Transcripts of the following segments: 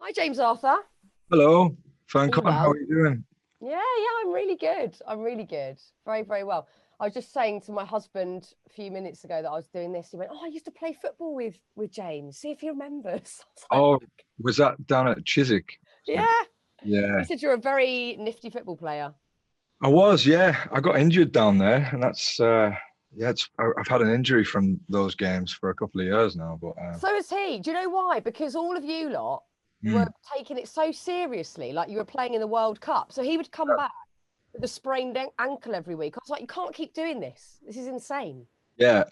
Hi, James Arthur. Hello, Are you Fearne, how well? are you doing? Yeah, I'm really good. I'm really good. Very, very well. I was just saying to my husband a few minutes ago that I was doing this. He went, "Oh, I used to play football with James. See if he remembers." I was like, Oh, was that down at Chiswick? "Yeah." He Yeah, said you're a very nifty football player. I was. Yeah, I got injured down there, and that's yeah. I've had an injury from those games for a couple of years now, but So is he. Do you know why? Because all of you lot were mm, taking it so seriously, like you were playing in the World Cup. So he would come back with a sprained ankle every week. I was like, you can't keep doing this. This is insane. yeah,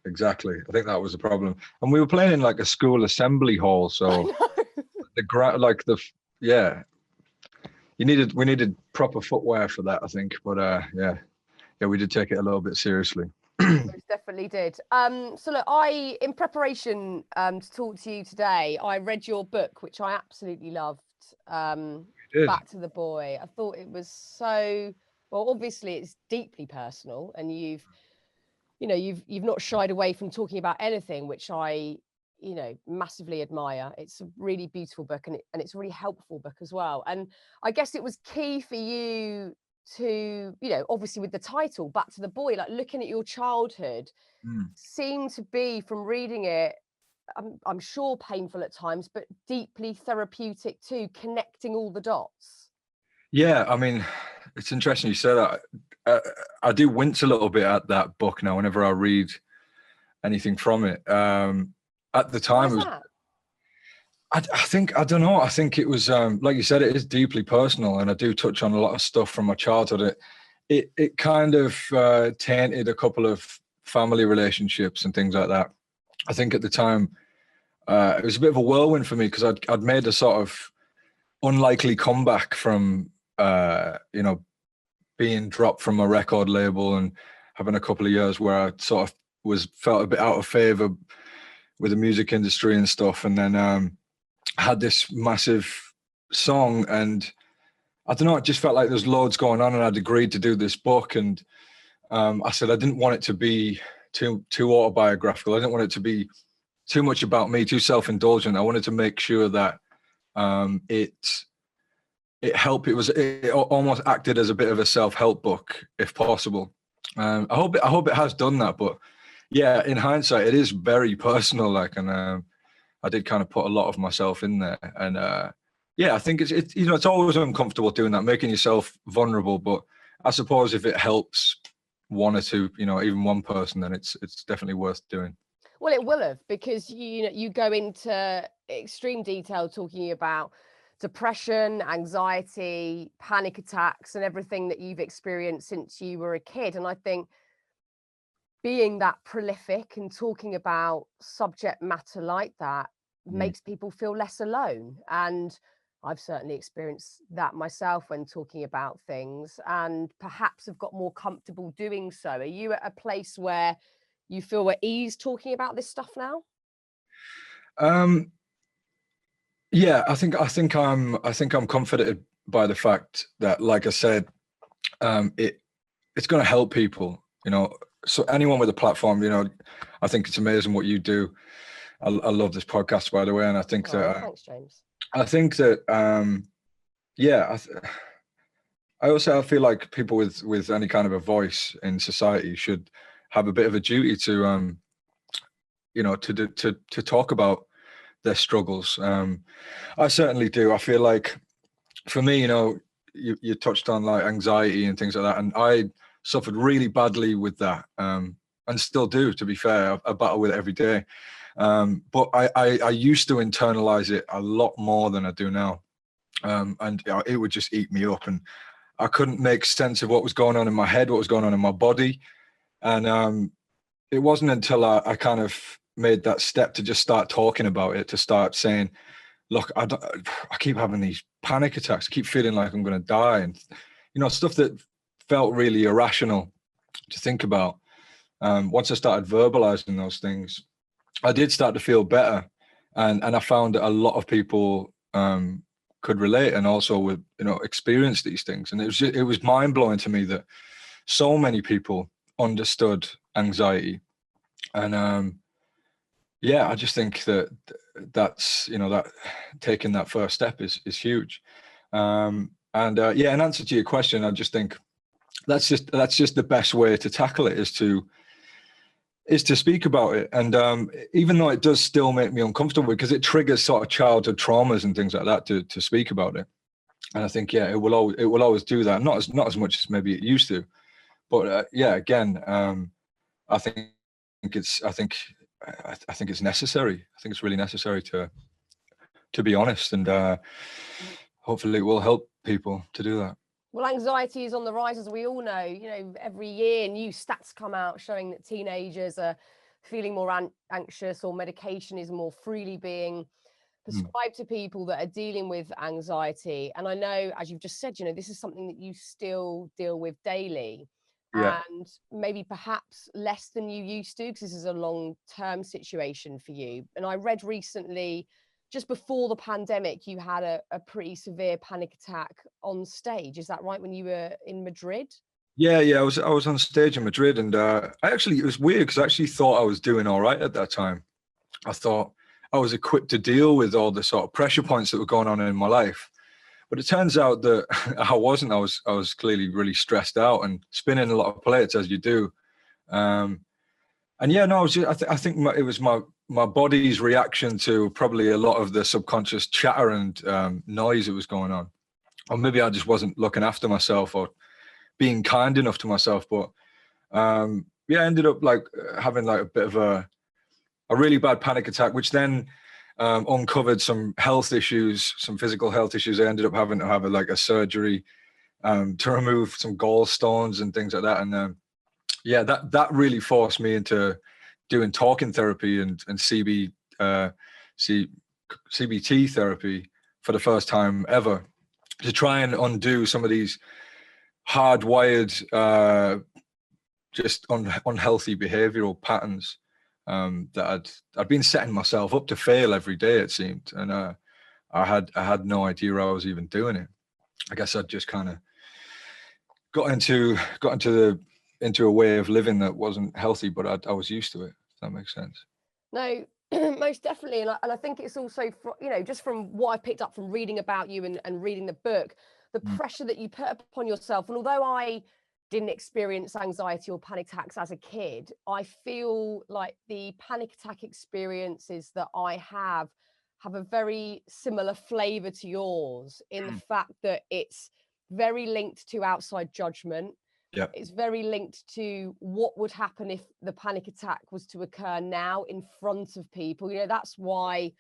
exactly. I think that was the problem, and we were playing in like a school assembly hall, I so know. the ground, yeah, we needed proper footwear for that, I think, but yeah, we did take it a little bit seriously. Most definitely did. So look, in preparation to talk to you today, I read your book, which I absolutely loved. Um, We did. Back to the Boy. I thought it was so well. Obviously, it's deeply personal, and you've not shied away from talking about anything, which I massively admire. It's a really beautiful book, and it's a really helpful book as well. And I guess it was key for you to, obviously with the title Back to the Boy, like looking at your childhood Mm. seemed to be, from reading it, I'm sure painful at times, but deeply therapeutic too, connecting all the dots. Yeah, I mean, it's interesting you say that. I do wince a little bit at that book now whenever I read anything from it. At the Why time, is it was. that? I think I don't know. I think it was like you said, it is deeply personal, and I do touch on a lot of stuff from my childhood. It kind of tainted a couple of family relationships and things like that. I think at the time it was a bit of a whirlwind for me because I'd made a sort of unlikely comeback from being dropped from a record label and having a couple of years where I sort of felt a bit out of favor with the music industry and stuff, and then had this massive song, and I don't know, it just felt like there's loads going on, and I'd agreed to do this book, and I said I didn't want it to be too autobiographical. I didn't want it to be too much about me, too self-indulgent. I wanted to make sure that it helped. It almost acted as a bit of a self-help book, if possible. I hope it has done that. But yeah, in hindsight, it is very personal. Like, and I did kind of put a lot of myself in there. And yeah, I think it's always uncomfortable doing that, making yourself vulnerable. But I suppose if it helps one or two, even one person, then it's definitely worth doing. Well, it will have, because you go into extreme detail talking about depression, anxiety, panic attacks, and everything that you've experienced since you were a kid. And I think being that prolific and talking about subject matter like that Mm. makes people feel less alone. And I've certainly experienced that myself when talking about things, and perhaps have got more comfortable doing so. Are you at a place where you feel at ease talking about this stuff now? Um, yeah, I think I'm comforted by the fact that, like I said, it's going to help people. So anyone with a platform, I think it's amazing what you do. I love this podcast, by the way, and Oh, thanks, James. I think that yeah, I feel like people with any kind of a voice in society should have a bit of a duty to to talk about their struggles. I certainly do. I feel like for me, you touched on like anxiety and things like that, and I suffered really badly with that, and still do. To be fair, I battle with it every day. But I used to internalize it a lot more than I do now, and it would just eat me up, and I couldn't make sense of what was going on in my head, what was going on in my body, and it wasn't until I kind of made that step to just start talking about it, to start saying, look, I keep having these panic attacks. I keep feeling like I'm going to die, and stuff that felt really irrational to think about. Once I started verbalizing those things, I did start to feel better, and I found that a lot of people could relate, and also would experience these things. And it was mind blowing to me that so many people understood anxiety, and yeah, I just think that that's, you know, that taking that first step is huge. And in answer to your question, I just think that's just the best way to tackle it, is to speak about it. And even though it does still make me uncomfortable, because it triggers sort of childhood traumas and things like that to speak about it. And I think, it will always do that. Not as much as maybe it used to, but again, I think it's necessary. I think it's really necessary to be honest, and hopefully it will help people to do that. Well, anxiety is on the rise, as we all know. You know, every year new stats come out showing that teenagers are feeling more anxious, or medication is more freely being prescribed to people that are dealing with anxiety. And I know, as you've just said, you know, this is something that you still deal with daily. Yeah. And maybe perhaps less than you used to, because this is a long-term situation for you. And I read recently, just before the pandemic, you had a pretty severe panic attack on stage. Is that right, when you were in Madrid? Yeah, I was on stage in Madrid, and it was weird, because I actually thought I was doing all right at that time. I thought I was equipped to deal with all the sort of pressure points that were going on in my life. But it turns out that I wasn't. I was clearly really stressed out and spinning a lot of plates, as you do. And yeah, no, I think it was my body's reaction to probably a lot of the subconscious chatter and noise that was going on. Or maybe I just wasn't looking after myself or being kind enough to myself. But I ended up having like a bit of a really bad panic attack, which then uncovered some health issues, some physical health issues. I ended up having to have a surgery to remove some gallstones and things like that. And that really forced me into doing talking therapy and CBT therapy for the first time ever, to try and undo some of these hardwired, just unhealthy behavioral patterns that I'd been setting myself up to fail every day, it seemed. And I had no idea I was even doing it. I guess I'd just kind of got into a way of living that wasn't healthy, but I was used to it, if that makes sense. No, most definitely. And I think it's also, you know, just from what I picked up from reading about you and reading the book, the pressure that you put upon yourself. And although I didn't experience anxiety or panic attacks as a kid, I feel like the panic attack experiences that I have a very similar flavor to yours, in the fact that it's very linked to outside judgment. Yeah. It's very linked to what would happen if the panic attack was to occur now in front of people. You know, that's why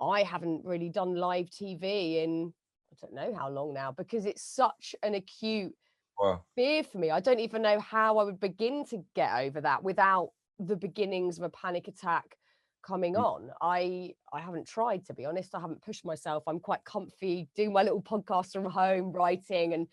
I haven't really done live TV in, I don't know how long now, because it's such an acute fear for me. I don't even know how I would begin to get over that without the beginnings of a panic attack coming on. I haven't tried, to be honest. I haven't pushed myself. I'm quite comfy doing my little podcast from home, writing, and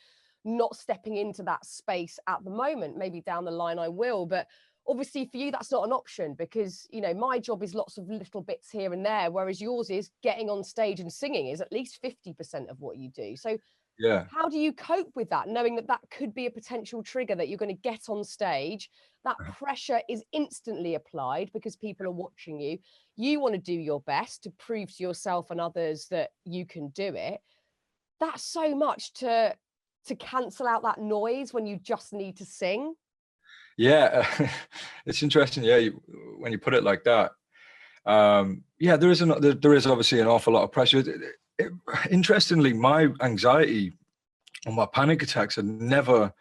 not stepping into that space at the moment. Maybe down the line I will, but obviously for you that's not an option, because, you know, my job is lots of little bits here and there, whereas yours is getting on stage and singing is at least 50% of what you do. So yeah, how do you cope with that, knowing that could be a potential trigger, that you're going to get on stage, that pressure is instantly applied because people are watching you, you want to do your best to prove to yourself and others that you can do it? That's so much to cancel out that noise when you just need to sing. Yeah, it's interesting. Yeah, when you put it like that, there is obviously an awful lot of pressure. Interestingly, my anxiety and my panic attacks had never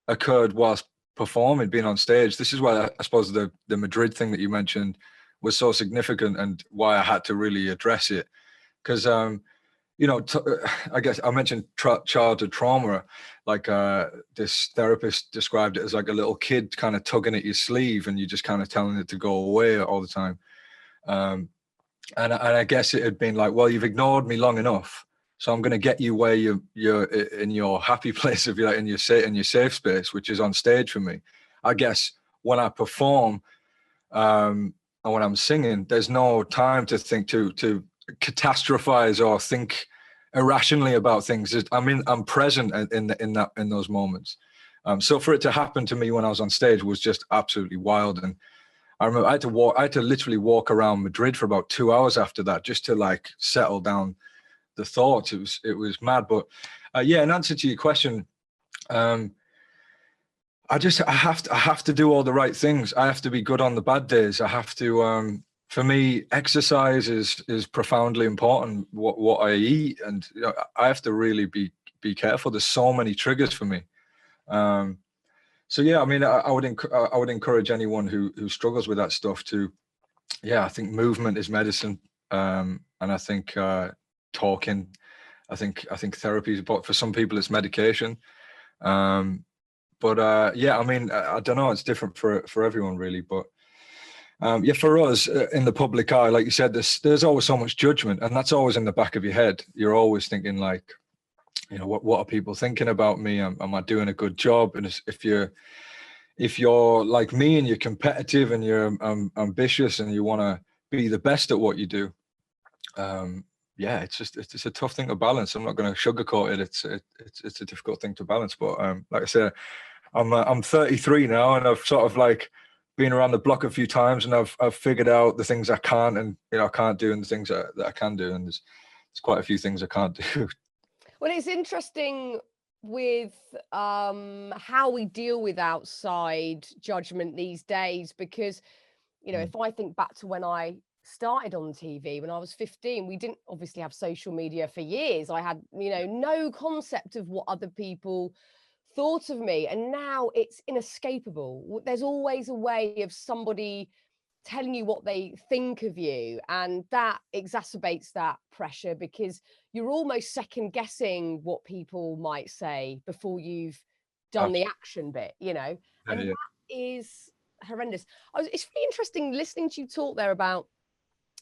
occurred whilst performing, being on stage. This is why I suppose the Madrid thing that you mentioned was so significant, and why I had to really address it. Because I guess I mentioned childhood trauma. Like this therapist described it as like a little kid kind of tugging at your sleeve, and you just kind of telling it to go away all the time. And I guess it had been like, well, you've ignored me long enough, so I'm going to get you where you're in your happy place, if you like, in your safe space, which is on stage for me. I guess when I perform and when I'm singing, there's no time to think to catastrophize or think irrationally about things. I'm present in those moments. So for it to happen to me when I was on stage was just absolutely wild. And I remember I had to literally walk around Madrid for about 2 hours after that, just to like settle down the thoughts. It was mad. But yeah, in answer to your question, I have to do all the right things. I have to be good on the bad days. I have to, for me, exercise is profoundly important. What I eat, and you know, I have to really be careful. There's so many triggers for me. So yeah, I mean, I would encourage anyone who struggles with that stuff to, yeah, I think movement is medicine, and I think talking, I think therapy is, but for some people it's medication. But yeah, I mean, I don't know, it's different for everyone really, but yeah, for us in the public eye, like you said, there's always so much judgment, and that's always in the back of your head. You're always thinking like, you know, what are people thinking about me? Am I doing a good job? And if you're like me and you're competitive and you're ambitious and you want to be the best at what you do, yeah, it's a tough thing to balance. I'm not going to sugarcoat it. It's a difficult thing to balance. But like I said, I'm 33 now, and I've sort of like been around the block a few times, and I've figured out the things I can't, and you know, I can't do, and the things that I can do, and there's quite a few things I can't do. Well, it's interesting with how we deal with outside judgment these days, because, you know, if I think back to when I started on TV when I was 15, we didn't obviously have social media for years. I had, you know, no concept of what other people thought of me. And now it's inescapable. There's always a way of somebody telling you what they think of you, and that exacerbates that pressure, because you're almost second guessing what people might say before you've done the action bit, you know. And Yeah. that is horrendous. It's really interesting listening to you talk there about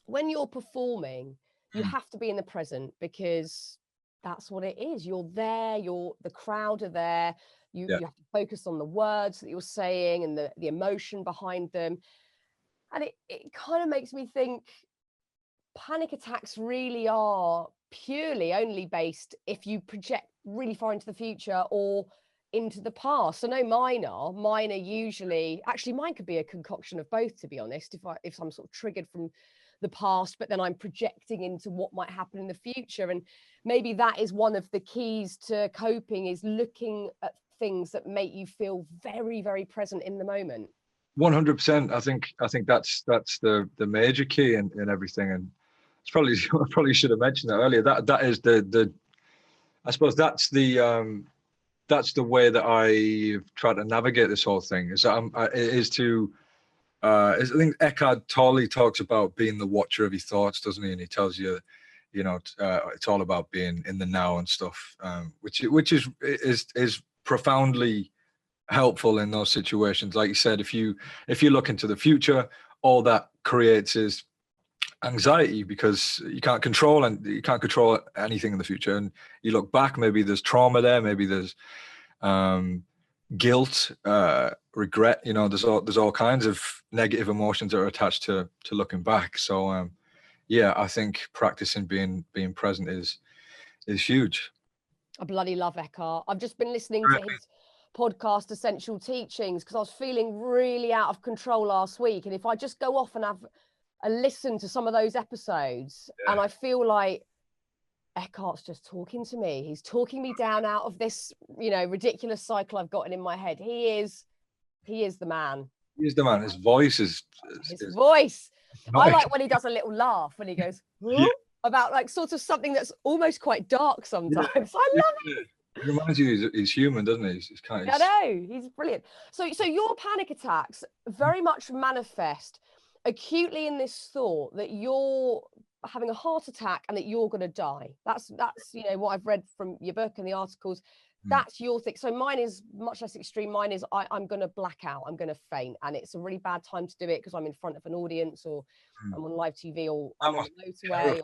when you're performing, you have to be in the present, because that's what it is. You're there, the crowd are there. You have to focus on the words that you're saying and the emotion behind them. And it kind of makes me think panic attacks really are purely only based if you project really far into the future or into the past. I know mine are usually, actually mine could be a concoction of both, to be honest. If I'm sort of triggered from the past, but then I'm projecting into what might happen in the future. And maybe that is one of the keys to coping, is looking at things that make you feel very, very present in the moment. 100%. I think that's the major key in everything, and it's probably I probably should have mentioned that earlier. That is the I suppose that's the way that I've tried to navigate this whole thing. Is that I think Eckhart Tolle talks about being the watcher of your thoughts, doesn't he? And he tells you, you know, it's all about being in the now and stuff, which is profoundly helpful in those situations. Like you said, if you look into the future, all that creates is anxiety, because you can't control anything in the future. And you look back, maybe there's trauma there, maybe there's guilt, regret. You know, there's all kinds of negative emotions that are attached to looking back. So yeah, I think practicing being present is huge. I bloody love Eckhart. I've just been listening to his podcast, Essential Teachings, because I was feeling really out of control last week. And if I just go off and have a listen to some of those episodes, and I feel like Eckhart's just talking to me. He's talking me down out of this, you know, ridiculous cycle I've gotten in my head. He is the man. He's the man. His voice is voice. Nice. I like when he does a little laugh when he goes, about like sort of something that's almost quite dark sometimes. I love it. It reminds you he's human, doesn't he? He's kind of... I know, he's brilliant. So your panic attacks very much manifest acutely in this thought that you're having a heart attack and that you're going to die. That's you know, what I've read from your book and the articles. That's your thing. So mine is much less extreme. Mine is I'm going to black out. I'm going to faint, and it's a really bad time to do it because I'm in front of an audience, or I'm on live TV, or I'm on the motorway, or whatever.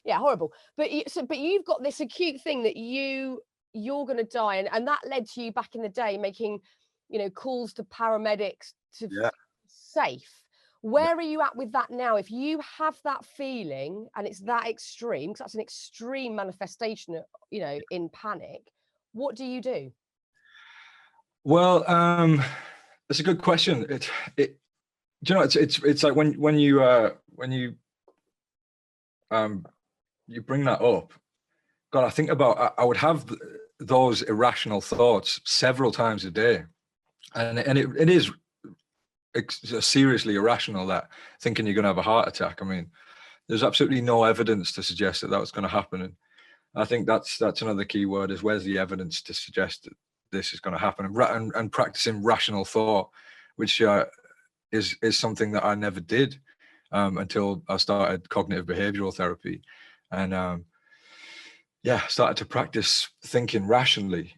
Yeah, horrible. But you've got this acute thing that you're going to die, and that led to you back in the day making, you know, calls to paramedics to safe. Where are you at with that now? If you have that feeling and it's that extreme, because that's an extreme manifestation, you know, in panic, what do you do? Well, that's a good question. Do you know, it's like when you you bring that up, God, I think about, I would have those irrational thoughts several times a day, and it is seriously irrational, that thinking you're going to have a heart attack. I mean, there's absolutely no evidence to suggest that was going to happen, and I think that's another key word, is where's the evidence to suggest that this is going to happen, and practicing rational thought, which is something that I never did until I started cognitive behavioral therapy, and started to practice thinking rationally.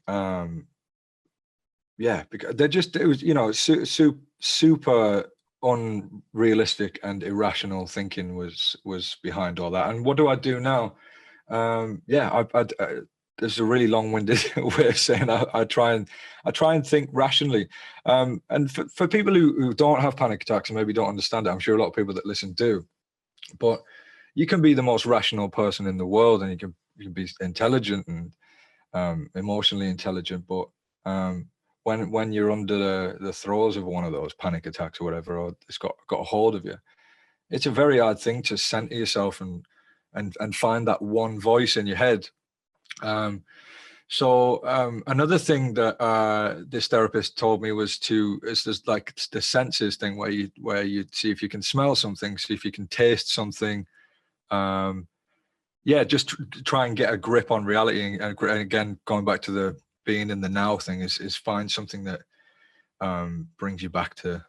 Because it was super unrealistic and irrational thinking was behind all that. And what do I do now? There's a really long-winded way of saying I try and think rationally. And for people who don't have panic attacks and maybe don't understand it, I'm sure a lot of people that listen do. But you can be the most rational person in the world, and you can be intelligent and emotionally intelligent, but when you're under the throes of one of those panic attacks or whatever, or it's got a hold of you, it's a very hard thing to center yourself and find that one voice in your head. So another thing that this therapist told me was there's like the senses thing, where you see if you can smell something, see if you can taste something. Just try and get a grip on reality, and again, going back to the being in the now thing, is find something that brings you back to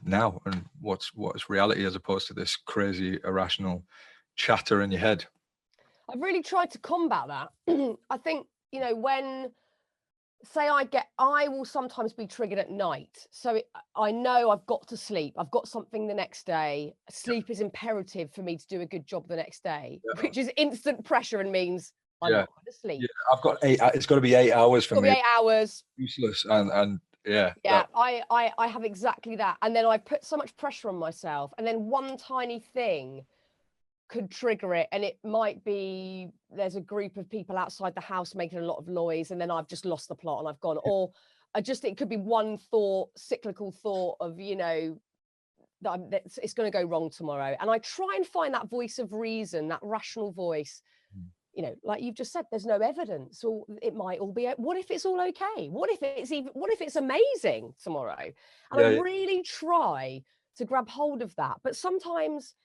now and what's reality, as opposed to this crazy irrational chatter in your head. I've really tried to combat that. I think, when, say, I will sometimes be triggered at night. So I know I've got to sleep. I've got something the next day. Sleep is imperative for me to do a good job the next day, which is instant pressure and means I'm not going to sleep. Yeah, I've got 8. It's got to be 8 hours for me. 8 hours. Useless. And yeah. Yeah, I have exactly that. And then I put so much pressure on myself. And then one tiny thing could trigger it, and it might be there's a group of people outside the house making a lot of noise, and then I've just lost the plot and I've gone, or it could be one cyclical thought of that it's going to go wrong tomorrow, and I try and find that voice of reason, that rational voice. Like you've just said, there's no evidence, or it might all be, what if it's all okay, what if it's amazing tomorrow? And I really try to grab hold of that, but sometimes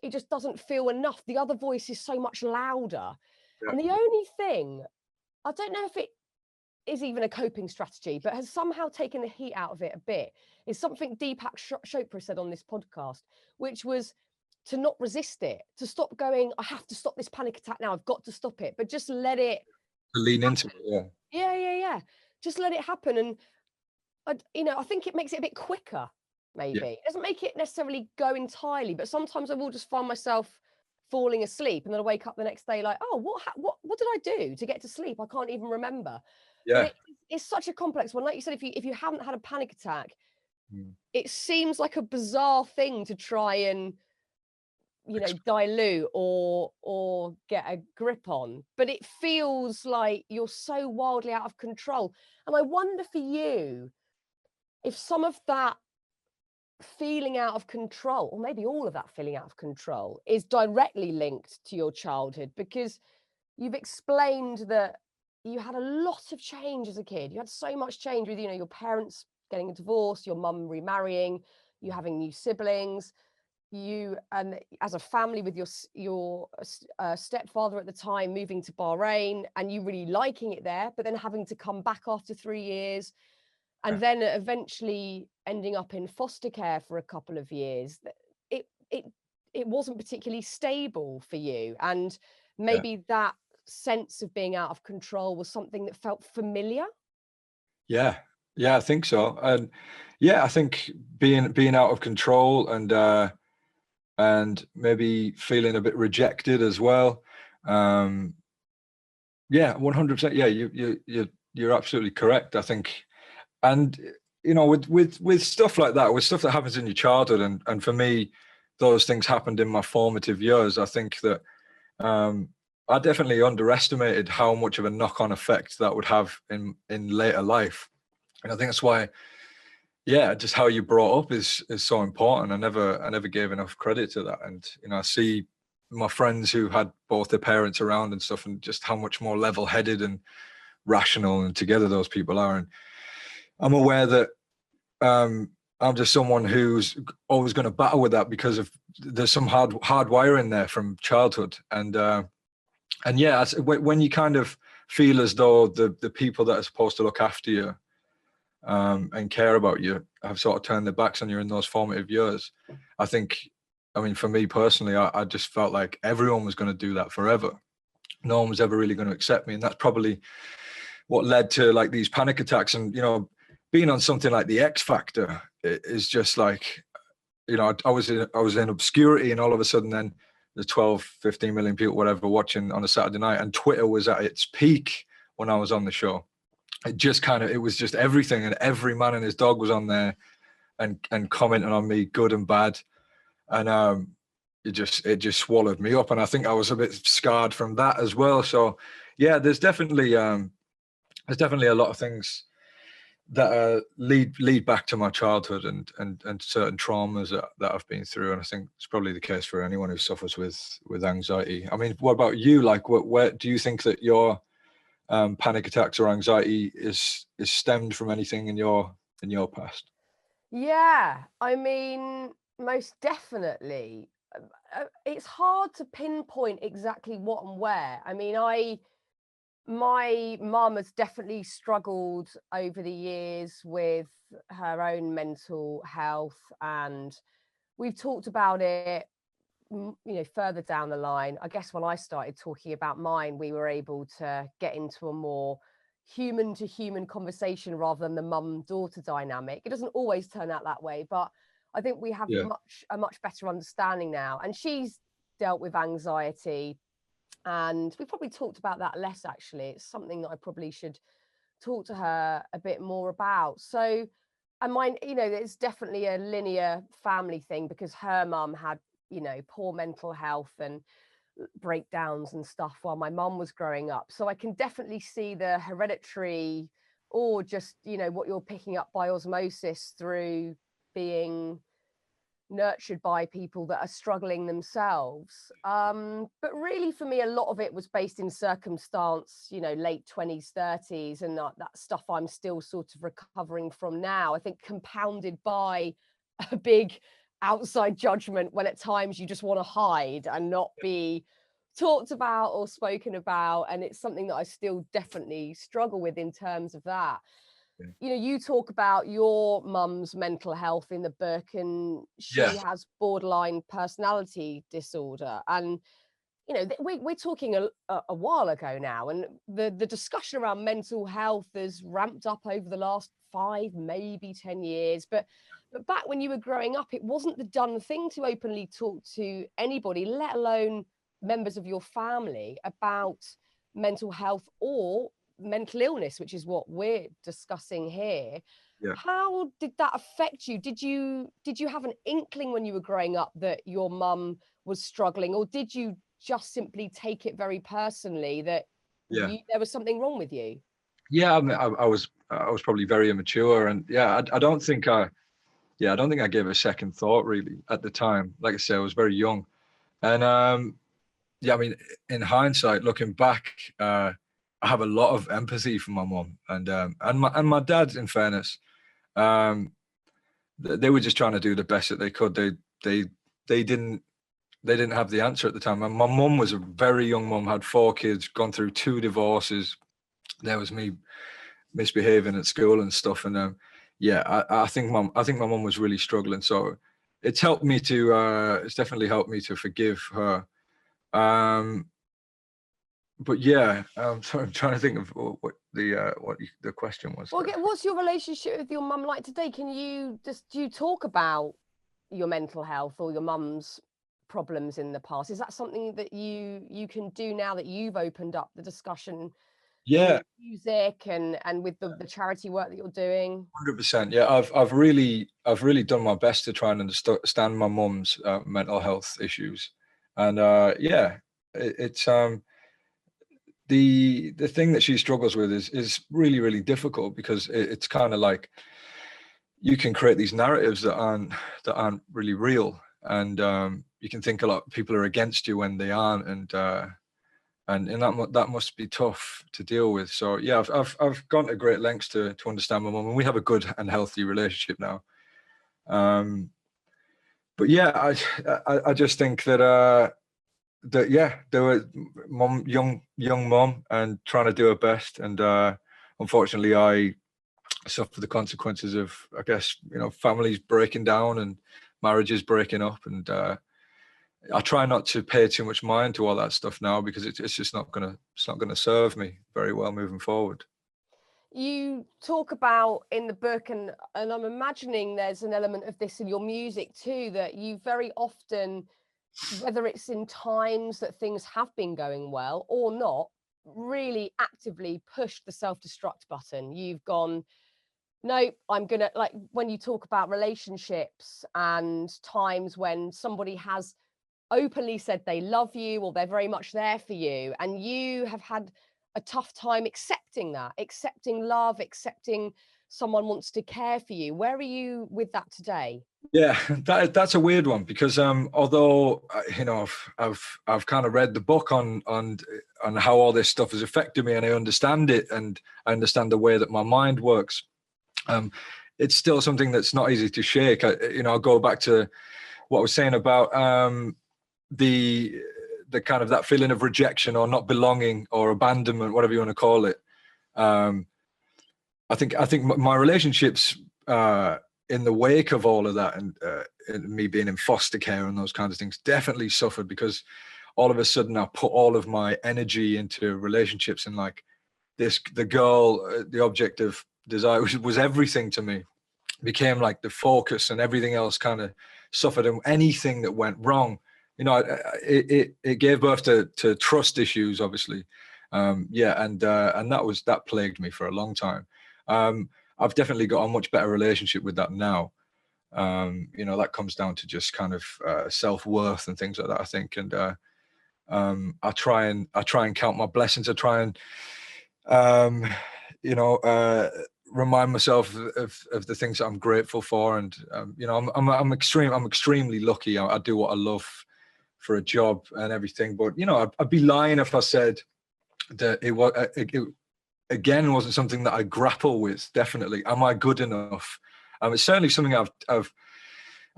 it just doesn't feel enough. The other voice is so much louder. And the only thing, I don't know if it is even a coping strategy, but has somehow taken the heat out of it a bit, is something Deepak Chopra said on this podcast, which was to not resist it, to stop going, I have to stop this panic attack now, I've got to stop it, but just let it lean into it. Yeah. Just let it happen. And I think it makes it a bit quicker. Maybe it doesn't make it necessarily go entirely, but sometimes I will just find myself falling asleep, and then I wake up the next day like, oh, what did I do to get to sleep? I can't even remember. But it's such a complex one. Like you said, if you haven't had a panic attack, it seems like a bizarre thing to try and dilute or get a grip on, but it feels like you're so wildly out of control. And I wonder for you if some of that feeling out of control, or maybe all of that feeling out of control, is directly linked to your childhood, because you've explained that you had a lot of change as a kid. You had so much change with your parents getting a divorce, your mum remarrying, you having new siblings, you and as a family with your stepfather at the time moving to Bahrain, and you really liking it there, but then having to come back after 3 years, and then eventually ending up in foster care for a couple of years. It wasn't particularly stable for you, and maybe that sense of being out of control was something that felt familiar. Yeah, I think so. And I think being out of control and maybe feeling a bit rejected as well. 100%. Yeah, you're absolutely correct, I think. And with stuff like that, with stuff that happens in your childhood, and for me, those things happened in my formative years. I think that I definitely underestimated how much of a knock-on effect that would have in later life. And I think that's why, yeah, just how you brought up is so important. I never gave enough credit to that. And I see my friends who had both their parents around and stuff, and just how much more level-headed and rational and together those people are. And I'm aware that I'm just someone who's always going to battle with that, because of there's some hard wiring there from childhood. And yeah, when you kind of feel as though the people that are supposed to look after you and care about you have sort of turned their backs on you in those formative years, I mean, for me personally, I just felt like everyone was going to do that forever. No one was ever really going to accept me. And that's probably what led to like these panic attacks. And, being on something like the X Factor is just like, I was in obscurity, and all of a sudden then there's 12, 15 million people, whatever, watching on a Saturday night. And Twitter was at its peak when I was on the show. It was just everything, and every man and his dog was on there and commenting on me, good and bad. And it just swallowed me up. And I think I was a bit scarred from that as well. So yeah, there's definitely a lot of things that lead back to my childhood and certain traumas that I've been through. And I think it's probably the case for anyone who suffers with anxiety. I mean, what about you? Like, where do you think that your panic attacks or anxiety is stemmed from anything in your past? Yeah, I mean, most definitely. It's hard to pinpoint exactly what and where. I mean, my mum has definitely struggled over the years with her own mental health, and we've talked about it, further down the line. I guess when I started talking about mine, we were able to get into a more human to human conversation rather than the mum daughter dynamic. It doesn't always turn out that way, but I think we have Yeah. a much better understanding now. And she's dealt with anxiety, and we probably talked about that less, actually. It's something that I probably should talk to her a bit more about. So, and mine, it's definitely a linear family thing, because her mum had, poor mental health and breakdowns and stuff while my mum was growing up. So I can definitely see the hereditary, or just, what you're picking up by osmosis through being nurtured by people that are struggling themselves. But really, for me, a lot of it was based in circumstance, late 20s, 30s, and that stuff I'm still sort of recovering from now. I think compounded by a big outside judgment, when at times you just want to hide and not be talked about or spoken about. And it's something that I still definitely struggle with in terms of that. You talk about your mum's mental health in the book, and Yeah. she has borderline personality disorder. And we're talking a while ago now, and the discussion around mental health has ramped up over the last 5, maybe 10 years. But back when you were growing up, it wasn't the done thing to openly talk to anybody, let alone members of your family, about mental health or mental illness, which is what we're discussing here. Yeah. How did that affect you? Did you have an inkling when you were growing up that your mum was struggling, or did you just simply take it very personally that Yeah. there was something wrong with you? Yeah. I mean, I was probably very immature, and yeah, I don't think I gave it a second thought really at the time. Like I said, I was very young. And yeah, I mean, in hindsight, looking back, I have a lot of empathy for my mum and my dad. In fairness, they were just trying to do the best that they could. They didn't have the answer at the time. And my mum was a very young mum, had 4 kids, gone through 2 divorces. There was me misbehaving at school and stuff. And yeah, I think my mum was really struggling. So it's helped me to it's definitely helped me to forgive her. But yeah, so I'm trying to think of what the question was. Well, what's your relationship with your mum like today? Do you talk about your mental health or your mum's problems in the past? Is that something that you can do now that you've opened up the discussion Yeah, through music and with the charity work that you're doing? 100%. Yeah, I've really done my best to try and understand my mum's mental health issues. And yeah, it's the thing that she struggles with is really difficult, because it's kind of like you can create these narratives that aren't really real, and you can think a lot of people are against you when they aren't, and that must be tough to deal with. So yeah, I've gone to great lengths to understand my mum, and we have a good and healthy relationship now. But yeah, I just think that yeah, there were young mum and trying to do her best, and unfortunately I suffer the consequences of, I guess, families breaking down and marriages breaking up, and I try not to pay too much mind to all that stuff now, because it's just not gonna serve me very well moving forward. You talk about in the book, and I'm imagining there's an element of this in your music too, that you very often, whether it's in times that things have been going well or not, really actively pushed the self-destruct button. You've gone, no, I'm gonna, like when you talk about relationships and times when somebody has openly said they love you or they're very much there for you, and you have had a tough time accepting that, accepting love, accepting someone wants to care for you. Where are you with that today? Yeah, that's a weird one, because although I've kind of read the book on how all this stuff has affected me, and I understand it, and I understand the way that my mind works, it's still something that's not easy to shake. I'll go back to what I was saying about the kind of that feeling of rejection or not belonging or abandonment, whatever you want to call it. I think my relationships in the wake of all of that, and me being in foster care and those kinds of things, definitely suffered, because all of a sudden I put all of my energy into relationships, and like the girl, the object of desire, was everything to me, became like the focus, and everything else kind of suffered. And anything that went wrong, it gave birth to trust issues, obviously. And that plagued me for a long time. I've definitely got a much better relationship with that now. That comes down to just kind of self-worth and things like that, I think. And I try and count my blessings. I try and remind myself of the things that I'm grateful for. And I'm extremely lucky. I do what I love for a job and everything. But I'd be lying if I said that it again wasn't something that I grapple with. Definitely, am I good enough? It's certainly something I've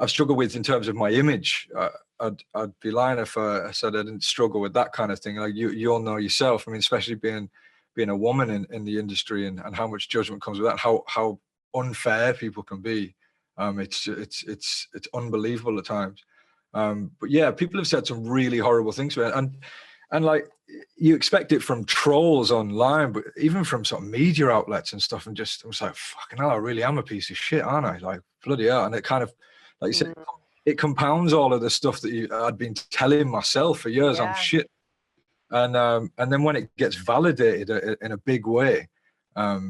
struggled with in terms of my image. I'd be lying if I said I didn't struggle with that kind of thing. Like you all know yourself. I mean, especially being a woman in the industry, and how much judgment comes with that, how unfair people can be. It's unbelievable at times. But yeah, people have said some really horrible things about it, and like you expect it from trolls online, but even from sort of media outlets and stuff, and I was like, fucking hell, I really am a piece of shit, aren't I? Like, bloody hell. And it kind of, like you said, it compounds all of the stuff that I'd been telling myself for years. I'm shit. And then when it gets validated in a big way, you're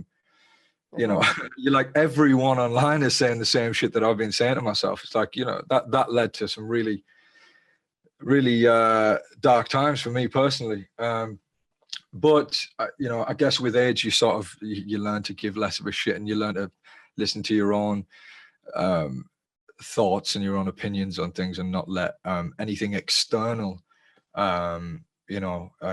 like, everyone online is saying the same shit that I've been saying to myself. It's like, that led to some really, really dark times for me personally. But I guess with age, you learn to give less of a shit, and you learn to listen to your own thoughts and your own opinions on things, and not let anything external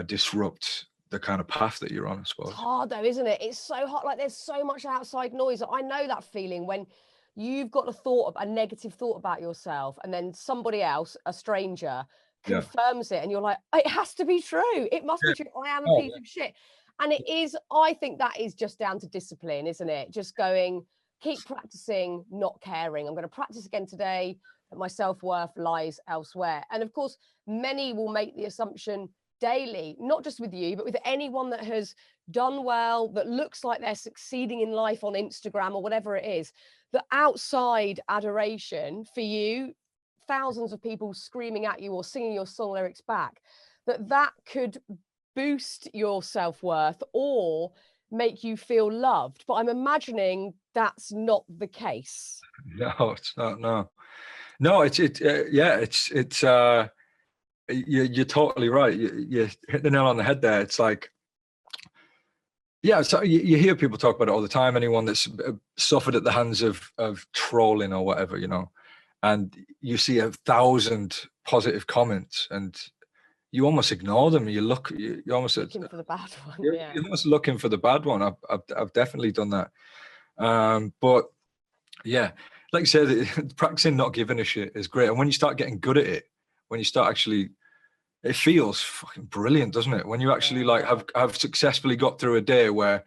disrupt the kind of path that you're on, I suppose. It's hard though, isn't it? It's so hard. Like, there's so much outside noise. I know that feeling when you've got a negative thought about yourself, and then somebody else, a stranger, confirms it, and you're like, it has to be true. It must be true. I am a piece of shit. And it is, I think that is just down to discipline, isn't it? Just going, keep practicing, not caring. I'm going to practice again today, that my self-worth lies elsewhere. And of course, many will make the assumption daily, not just with you, but with anyone that has done well, that looks like they're succeeding in life on Instagram or whatever it is, the outside adoration for you, thousands of people screaming at you or singing your song lyrics back, that could boost your self-worth or make you feel loved. But I'm imagining that's not the case. No, it's not. No, you're totally right. You hit the nail on the head there. It's like, Yeah, so you hear people talk about it all the time. Anyone that's suffered at the hands of trolling or whatever, you know, and you see 1,000 positive comments, and you almost ignore them. You almost Looking for the bad one. you're Yeah. almost looking for the bad one. I've definitely done that. But yeah, like you said, practicing not giving a shit is great. And when you start getting good at it, when you start actually, it feels fucking brilliant, doesn't it? When you actually like have successfully got through a day where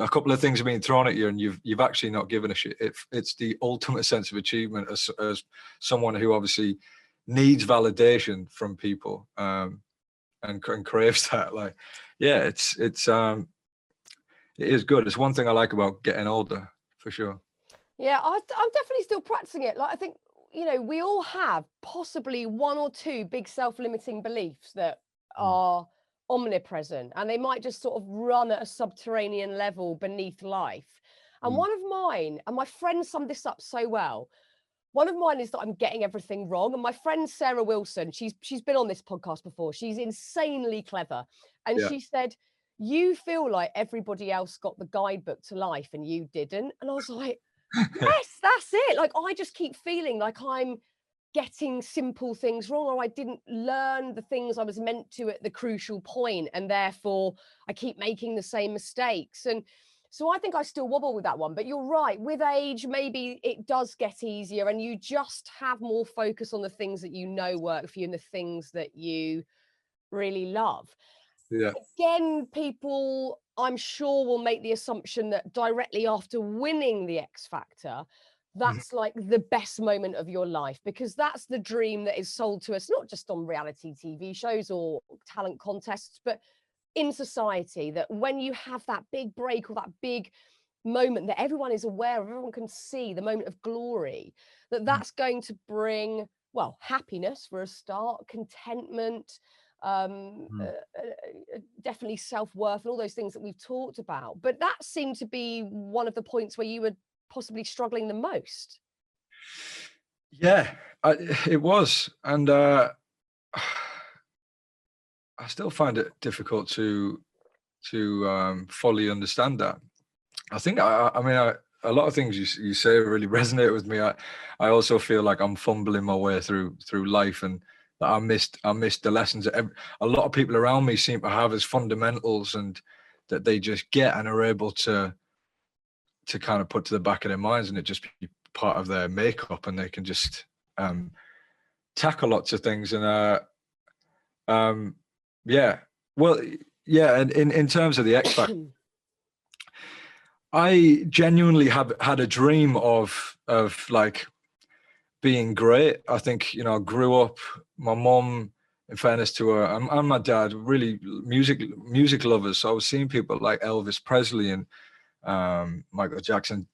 a couple of things have been thrown at you and you've actually not given a shit. It's the ultimate sense of achievement as someone who obviously needs validation from people, and craves that. Like, yeah, it is good. It's one thing I like about getting older, for sure. Yeah, I'm definitely still practicing it. Like, I think, we all have possibly one or two big self-limiting beliefs that are omnipresent, and they might just sort of run at a subterranean level beneath life. And one of mine, and my friend summed this up so well. One of mine is that I'm getting everything wrong. And my friend Sarah Wilson, she's been on this podcast before. She's insanely clever. And Yeah. she said, you feel like everybody else got the guidebook to life and you didn't. And I was like, yes, that's it. Like, I just keep feeling like I'm getting simple things wrong, or I didn't learn the things I was meant to at the crucial point, and therefore I keep making the same mistakes. And so I think I still wobble with that one. But you're right, with age maybe it does get easier, and you just have more focus on the things that you know work for you and the things that you really love. Yeah. Again, people, I'm sure, will make the assumption that directly after winning the X Factor, that's like the best moment of your life, because that's the dream that is sold to us, not just on reality TV shows or talent contests, but in society, that when you have that big break or that big moment that everyone is aware of, everyone can see the moment of glory, that's going to bring, well, happiness for a start, contentment, definitely self-worth, and all those things that we've talked about. But that seemed to be one of the points where you were possibly struggling the most. Yeah, it was. And I still find it difficult to fully understand that. I think I mean a lot of things you say really resonate with me. I also feel like I'm fumbling my way through life, and that I missed the lessons that a lot of people around me seem to have as fundamentals, and that they just get and are able to kind of put to the back of their minds, and it just be part of their makeup, and they can just tackle lots of things. And yeah, well, yeah, and in terms of the X Factor, I genuinely have had a dream of like being great. I think, you know, I grew up, my mom, in fairness to her, and my dad, really music lovers. So I was seeing people like Elvis Presley and Michael Jackson,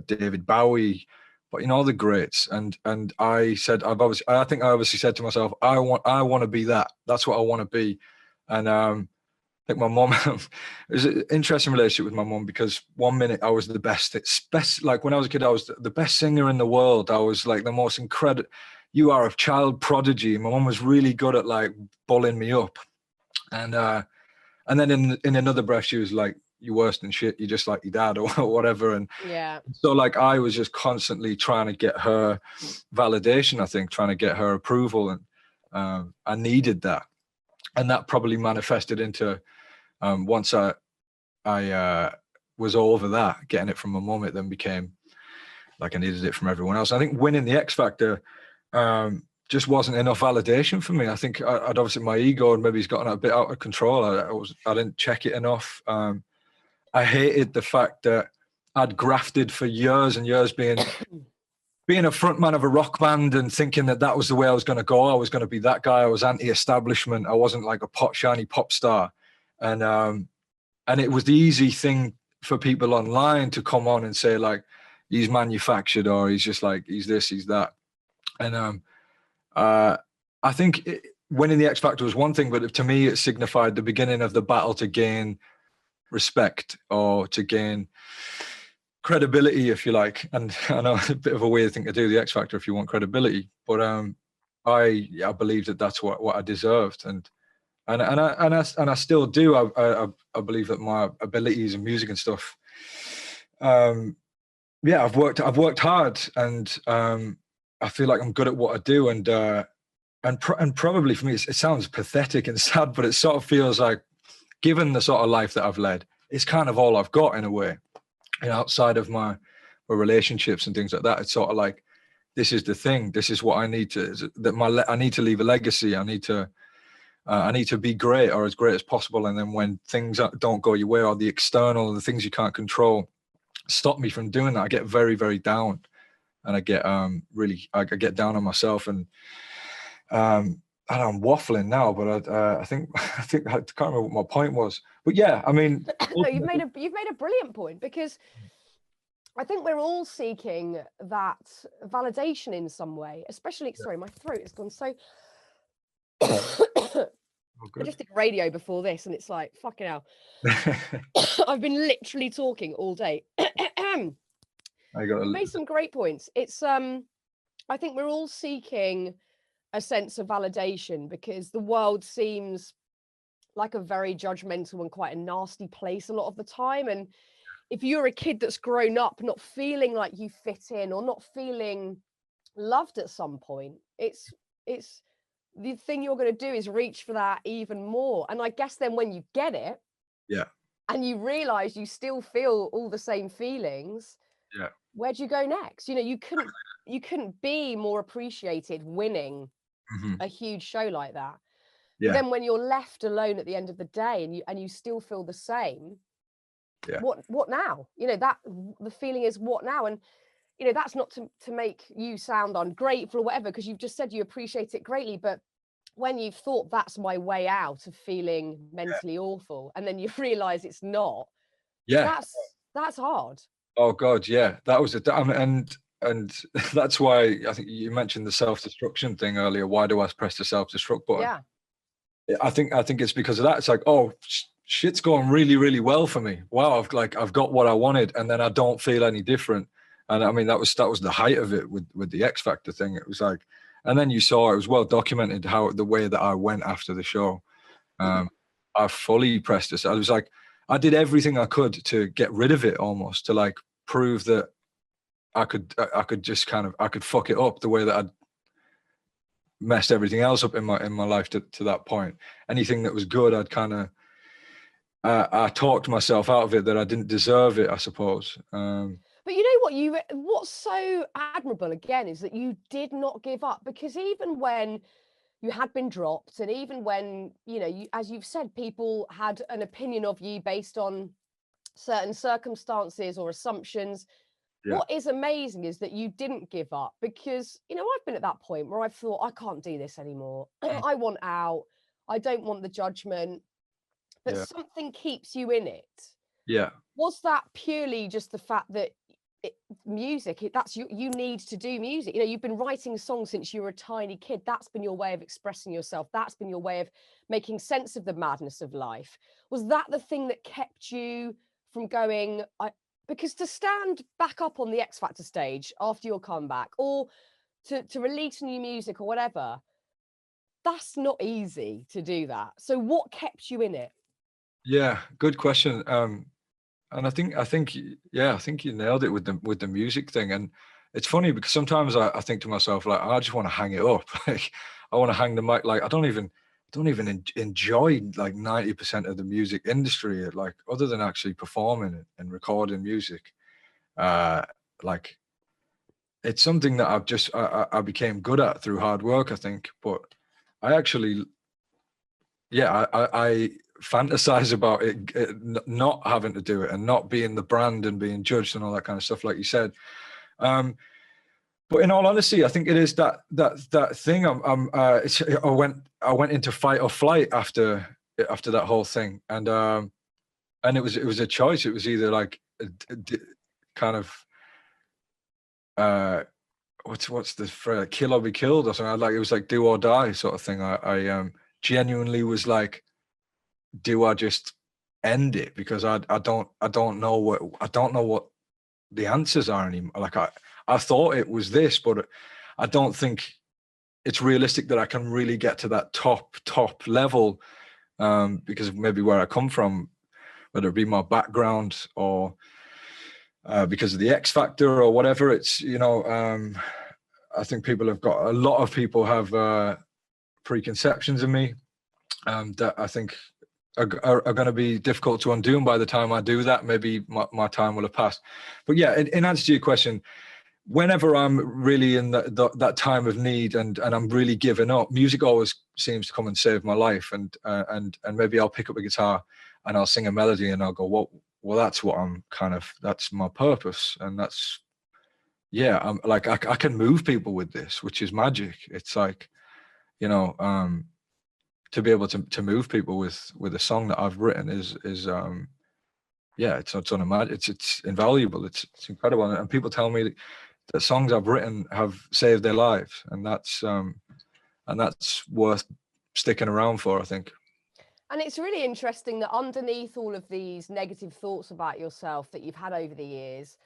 David Bowie, but you know, all the greats. And I said, I think I obviously said to myself, I want to be that. That's what I want to be. And I think my mom, it was an interesting relationship with my mom, because one minute I was the best. It's best, like when I was a kid, I was the best singer in the world. I was like the most incredible. You are a child prodigy. My mom was really good at like bullying me up, and then in another breath she was like, "You're worse than shit. You're just like your dad," or whatever. And yeah, so like I was just constantly trying to get her validation. I think trying to get her approval, and I needed that, and that probably manifested into. Once I was over that, getting it from my mum, it then became like I needed it from everyone else. I think winning the X Factor just wasn't enough validation for me. I think I'd obviously, my ego and maybe it's gotten a bit out of control. I didn't check it enough. I hated the fact that I'd grafted for years and years being a frontman of a rock band and thinking that was the way I was going to go. I was going to be that guy. I was anti-establishment. I wasn't like a shiny pop star. And it was the easy thing for people online to come on and say like, he's manufactured, or he's just like, he's this, he's that. And I think winning the X Factor was one thing, but to me, it signified the beginning of the battle to gain respect, or to gain credibility, if you like. And I know it's a bit of a weird thing to do, the X Factor, if you want credibility, but I believe that that's what I deserved. And And I still do. I believe that my abilities in music and stuff. Yeah, I've worked hard, and I feel like I'm good at what I do, and probably for me, it sounds pathetic and sad, but it sort of feels like, given the sort of life that I've led, it's kind of all I've got in a way. And outside of my relationships and things like that, it's sort of like, this is the thing. This is what I need to. I need to leave a legacy. I need to be great, or as great as possible. And then when things don't go your way, or the external, the things you can't control, stop me from doing that, I get very, very down, and I get I get down on myself, and I'm waffling now, but I think I can't remember what my point was. But yeah, I mean, no, you've made a brilliant point, because I think we're all seeking that validation in some way, especially, sorry, my throat has gone so. I just did radio before this, and it's like, fucking hell. I've been literally talking all day. You made some great points. It's I think we're all seeking a sense of validation, because the world seems like a very judgmental and quite a nasty place a lot of the time. And if you're a kid that's grown up not feeling like you fit in, or not feeling loved at some point, it's the thing you're going to do is reach for that even more. And I guess then when you get it, yeah, and you realize you still feel all the same feelings, yeah, where do you go next? You know, you couldn't be more appreciated winning a huge show like that. yeah. But then when you're left alone at the end of the day, and you still feel the same, Yeah. What now? You know, that the feeling is, what now? And you know, that's not to make you sound ungrateful or whatever, because you've just said you appreciate it greatly. But when you've thought, that's my way out of feeling mentally awful, and then you realize it's not, that's hard. Oh God, yeah, that was and that's why I think you mentioned the self-destruction thing earlier. Why do I press the self-destruct button? Yeah. I think it's because of that. It's like, oh, shit's going really, really well for me. Wow, I've got what I wanted, and then I don't feel any different. And I mean, that was the height of it with the X Factor thing. It was like, and then you saw, it was well documented how the way that I went after the show. I fully pressed this. I was like, I did everything I could to get rid of it, almost to like prove that I could just kind of, I could fuck it up the way that I'd messed everything else up in my life to that point. Anything that was good, I'd kind of I talked myself out of it, that I didn't deserve it, I suppose. But you know what, what's so admirable again is that you did not give up, because even when you had been dropped, and even when, you know, as you've said, people had an opinion of you based on certain circumstances or assumptions, what is amazing is that you didn't give up, because, you know, I've been at that point where I've thought, I can't do this anymore. I want out. I don't want the judgment, but something keeps you in it. Yeah. Was that purely just the fact that music, that's you need to do music? You know, you've been writing songs since you were a tiny kid. That's been your way of expressing yourself. That's been your way of making sense of the madness of life. Was that the thing that kept you from going, because to stand back up on the X Factor stage after your comeback, or to release new music or whatever, that's not easy to do that. So what kept you in it? Yeah, good question. And I think you nailed it with the music thing. And it's funny because sometimes I think to myself, like, I just want to hang it up. Like, I want to hang the mic. Like, I don't even enjoy like 90% of the music industry, like, other than actually performing and recording music. Like, it's something that I became good at through hard work, I think. But I actually, I fantasize about it not having to do it, and not being the brand and being judged and all that kind of stuff, like you said. But in all honesty, I think it is that thing. I went into fight or flight after that whole thing, and it was a choice. It was either like kind of what's the phrase, kill or be killed or something. Like, it was like do or die sort of thing. I genuinely was like, do I just end it? Because I don't know what the answers are anymore. Like, I thought it was this, but I don't think it's realistic that I can really get to that top level because of maybe where I come from, whether it be my background or because of the X factor or whatever. It's, I think a lot of people have preconceptions of me that I think are going to be difficult to undo. And by the time I do that, maybe my time will have passed. But yeah, in answer to your question, whenever I'm really in that time of need and I'm really giving up, music always seems to come and save my life. And maybe I'll pick up a guitar and I'll sing a melody and I'll go, well, that's what that's my purpose. And that's, yeah, I'm like, I can move people with this, which is magic. It's like, to be able to move people with a song that I've written is yeah, it's unimaginable. It's invaluable. It's incredible. And people tell me that songs I've written have saved their lives, and that's worth sticking around for, I think. And it's really interesting that underneath all of these negative thoughts about yourself that you've had over the years,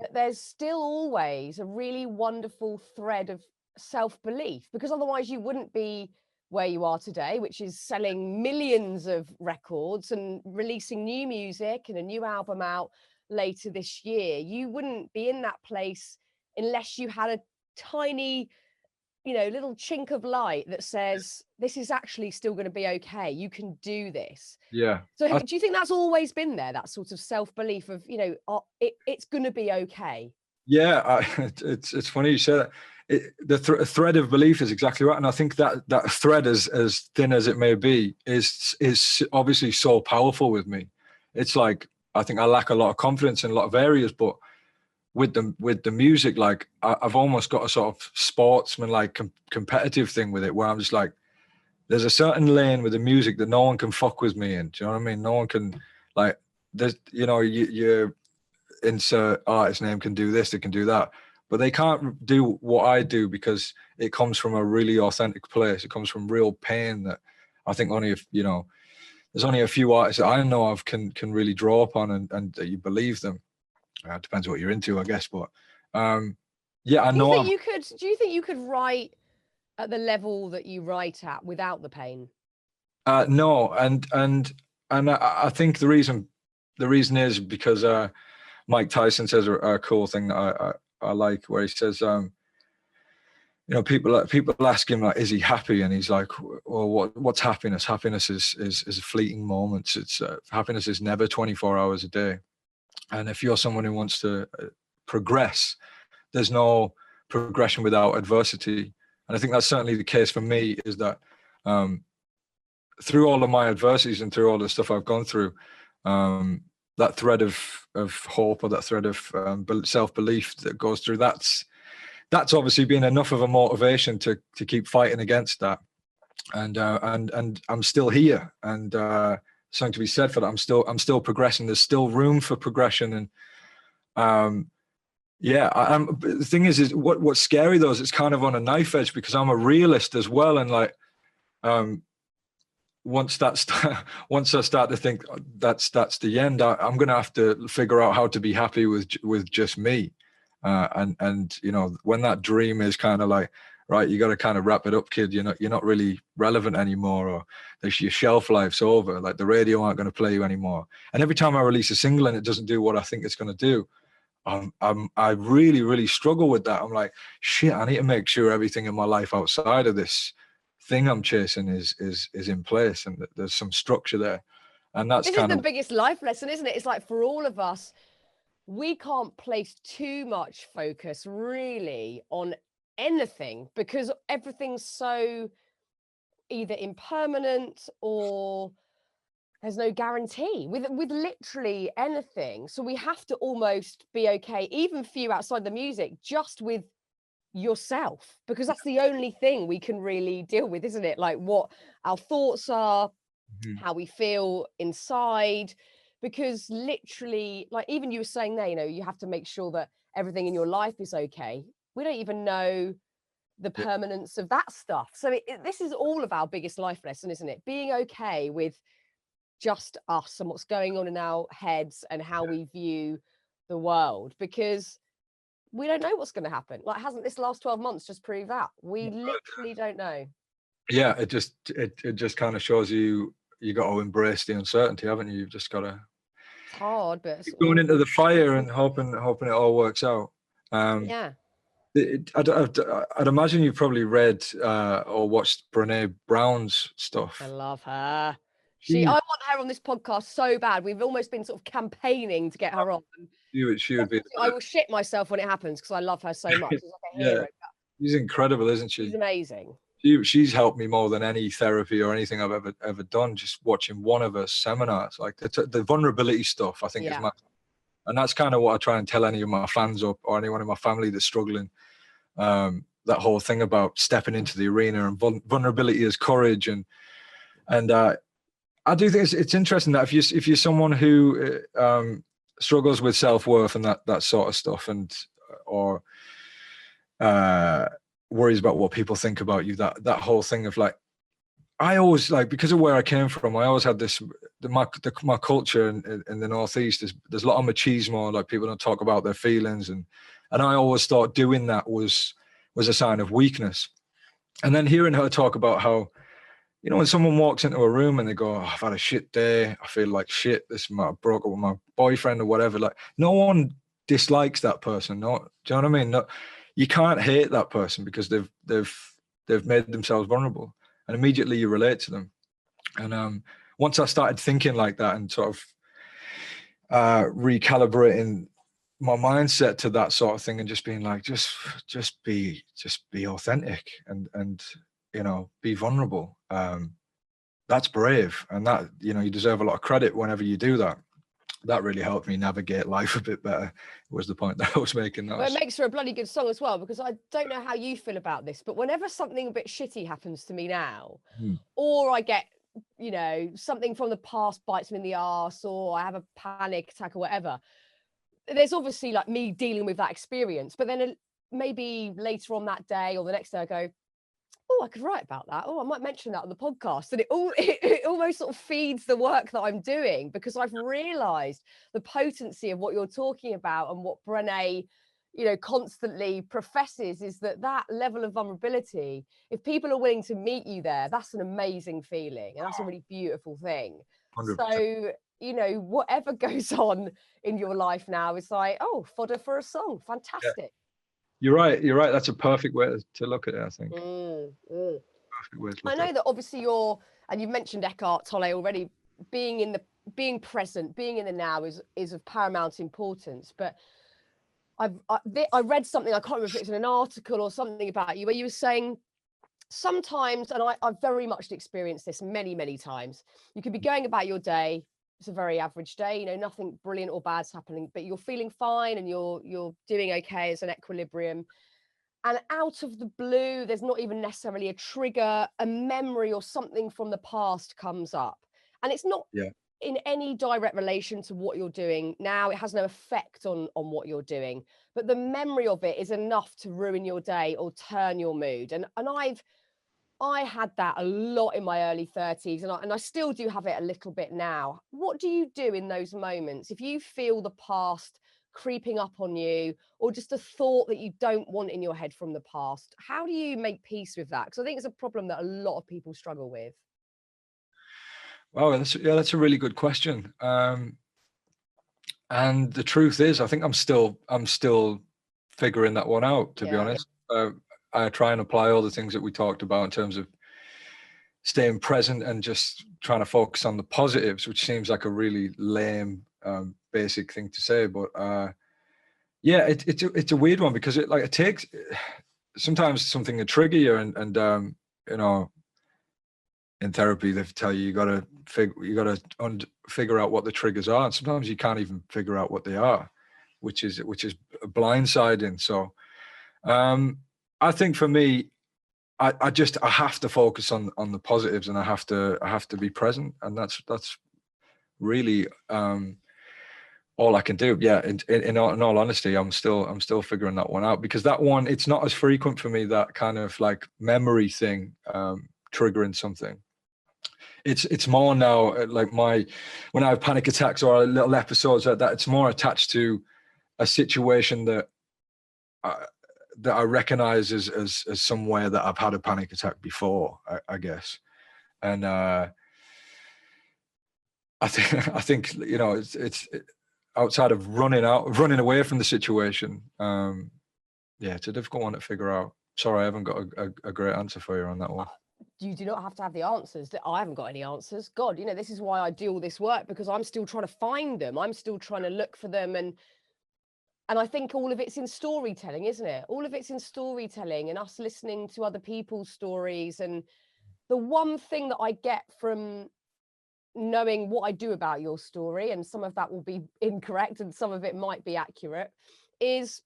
that there's still always a really wonderful thread of self-belief, because otherwise you wouldn't be where you are today, which is selling millions of records and releasing new music and a new album out later this year. You wouldn't be in that place unless you had a tiny, little chink of light that says, this is actually still going to be okay. You can do this. Yeah. So do you think that's always been there, that sort of self-belief of, it's going to be okay? Yeah, it's funny you say that. The thread of belief is exactly right, and I think that thread, as thin as it may be, is obviously so powerful with me. It's like, I think I lack a lot of confidence in a lot of areas, but with the music, like I've almost got a sort of sportsman like competitive thing with it, where I'm just like, there's a certain lane with the music that no one can fuck with me in. Do you know what I mean? No one can, like, there's, you insert artist name can do this, they can do that, but they can't do what I do, because it comes from a really authentic place. It comes from real pain that I think there's only a few artists that I know of can really draw upon, and that you believe them. It depends what you're into, I guess, but yeah, I know. Do you think you could write at the level that you write at without the pain? No, and I think the reason is because Mike Tyson says a cool thing that I like, where he says, people ask him, like, is he happy? And he's like, well, what's happiness? Happiness is a fleeting moments. It's happiness is never 24 hours a day. And if you're someone who wants to progress, there's no progression without adversity. And I think that's certainly the case for me, is that through all of my adversities and through all the stuff I've gone through, that thread of hope, or that thread of self-belief that goes through, that's obviously been enough of a motivation to keep fighting against that. And I'm still here, and something to be said for that. I'm still progressing. There's still room for progression. And yeah, the thing is what's scary though is it's kind of on a knife edge, because I'm a realist as well. And like, once I start to think that's the end, I'm going to have to figure out how to be happy with just me. And when that dream is kind of like, right, you got to kind of wrap it up, kid. You're not really relevant anymore, or your shelf life's over. Like, the radio aren't going to play you anymore. And every time I release a single and it doesn't do what I think it's going to do, I really, really struggle with that. I'm like, shit, I need to make sure everything in my life outside of this thing I'm chasing is in place, and that there's some structure there. And that's the biggest life lesson, isn't it? It's like, for all of us, we can't place too much focus really on anything, because everything's so either impermanent or there's no guarantee with literally anything. So we have to almost be okay, even for you outside the music, just with yourself, because that's the only thing we can really deal with, isn't it? Like, what our thoughts are, how we feel inside. Because literally, like, even you were saying there, you have to make sure that everything in your life is okay. We don't even know the permanence of that stuff. So this is all of our biggest life lesson, isn't it? Being okay with just us and what's going on in our heads and how we view the world, because we don't know what's going to happen. Like, hasn't this last 12 months just proved that? We literally don't know. Yeah, it just kind of shows you to embrace the uncertainty, haven't you? You've just got to It's hard, but keep going into the fire and hoping it all works out. Yeah. I'd imagine you've probably read or watched Brene Brown's stuff. I love her. I She want her on this podcast so bad. We've almost been sort of campaigning to get her on. she would be. I will shit myself when it happens because I love her so much. She's like a hero. She's incredible, isn't she? She's amazing. She's helped me more than any therapy or anything I've ever done. Just watching one of her seminars, like the vulnerability stuff, I think is massive. And that's kind of what I try and tell any of my fans or anyone in my family that's struggling. That whole thing about stepping into the arena and vulnerability as courage, and I do think it's interesting that if you're someone who struggles with self-worth and that sort of stuff, and or worries about what people think about you, that whole thing of like, I always, like, because of where I came from, I always had this, my culture in the Northeast there's a lot of machismo, like people don't talk about their feelings, and I always thought doing that was a sign of weakness. And then hearing her talk about how, you know, when someone walks into a room and they go, oh, I've had a shit day, I feel like shit, I broke up with my boyfriend or whatever, like, no one dislikes that person. No, do you know what I mean? No, you can't hate that person because they've made themselves vulnerable, and immediately you relate to them. And once I started thinking like that and sort of recalibrating my mindset to that sort of thing, and just being like, just be authentic and you know, be vulnerable. That's brave, and that, you know, you deserve a lot of credit whenever you do that. That really helped me navigate life a bit better, was the point that I was making. Well, it makes for a bloody good song as well, because I don't know how you feel about this, but whenever something a bit shitty happens to me now, or I get, you know, something from the past bites me in the arse, or I have a panic attack or whatever, there's obviously like me dealing with that experience, but then maybe later on that day or the next day I go, oh, I could write about that. Oh, I might mention that on the podcast. And it almost sort of feeds the work that I'm doing, because I've realized the potency of what you're talking about, and what Brené, you know, constantly professes is that level of vulnerability, if people are willing to meet you there, that's an amazing feeling. And that's a really beautiful thing. 100%. So, you know, whatever goes on in your life now, it's like, oh, fodder for a song. Fantastic. Yeah. You're right. That's a perfect way to look at it, I think. Perfect way to look I know that obviously and you've mentioned Eckhart Tolle already, being present, being in the now is of paramount importance. But I read something, I can't remember if it's in an article or something about you, where you were saying sometimes, and I've very much experienced this many, many times, you could be going about your day. It's a very average day, you know, nothing brilliant or bad's happening, but you're feeling fine and you're doing okay as an equilibrium. And out of the blue, there's not even necessarily a trigger, a memory or something from the past comes up. And it's not in any direct relation to what you're doing now. It has no effect on what you're doing. But the memory of it is enough to ruin your day or turn your mood. And I had that a lot in my early 30s, and I still do have it a little bit now. What do you do in those moments if you feel the past creeping up on you, or just a thought that you don't want in your head from the past? How do you make peace with that? Because I think it's a problem that a lot of people struggle with. Wow, that's a really good question. And the truth is, I think I'm still figuring that one out, to be honest. I try and apply all the things that we talked about in terms of staying present and just trying to focus on the positives, which seems like a really lame, basic thing to say. But it's a weird one, because it takes sometimes something to trigger you, and you know, in therapy they tell you got to figure out what the triggers are, and sometimes you can't even figure out what they are, which is blindsiding. So I think for me, I have to focus on the positives, and I have to be present, and that's really all I can do. Yeah, in all honesty, I'm still figuring that one out, because that one, it's not as frequent for me, that kind of like memory thing triggering something. It's more now like when I have panic attacks or little episodes like that, it's more attached to a situation that I recognize as somewhere that I've had a panic attack before, I guess. And I think you know, it's outside of running away from the situation. Yeah, it's a difficult one to figure out. Sorry, I haven't got a great answer for you on that one. You do not have to have the answers. I haven't got any answers. God, you know, this is why I do all this work, because I'm still trying to find them. I'm still trying to look for them. And I think all of it's in storytelling, isn't it? All of it's in storytelling and us listening to other people's stories. And the one thing that I get from knowing what I do about your story, and some of that will be incorrect and some of it might be accurate, is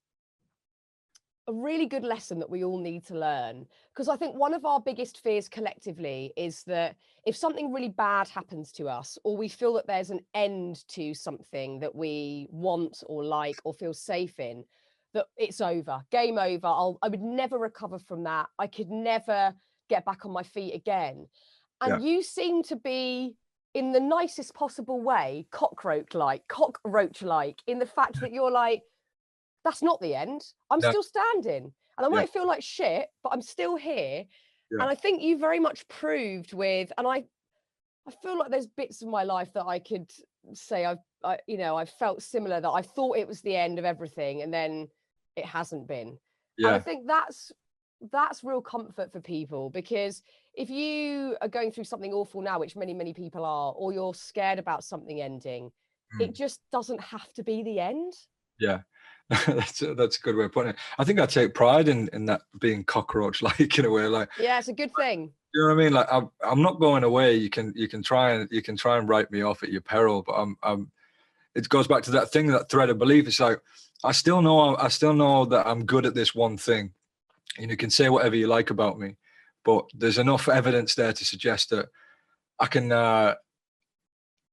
a really good lesson that we all need to learn. Because I think one of our biggest fears collectively is that if something really bad happens to us, or we feel that there's an end to something that we want or like or feel safe in, that it's over, game over. I would never recover from that. I could never get back on my feet again. And you seem to be, in the nicest possible way, cockroach-like, in the fact that you're like, that's not the end. I'm still standing. And I might feel like shit, but I'm still here. And I think you very much proved with, and I feel like there's bits of my life that I could say I've felt similar, that I thought it was the end of everything and then it hasn't been. And I think that's real comfort for people, because if you are going through something awful now, which many, many people are, or you're scared about something ending, it just doesn't have to be the end. Yeah. That's a good way of putting it. I think I take pride in that, being cockroach-like in a way. Like, yeah, it's a good thing. You know what I mean? Like, I'm not going away. You can try and write me off at your peril, but it goes back to that thing, that thread of belief. It's like, I still know that I'm good at this one thing. And you can say whatever you like about me, but there's enough evidence there to suggest that I can,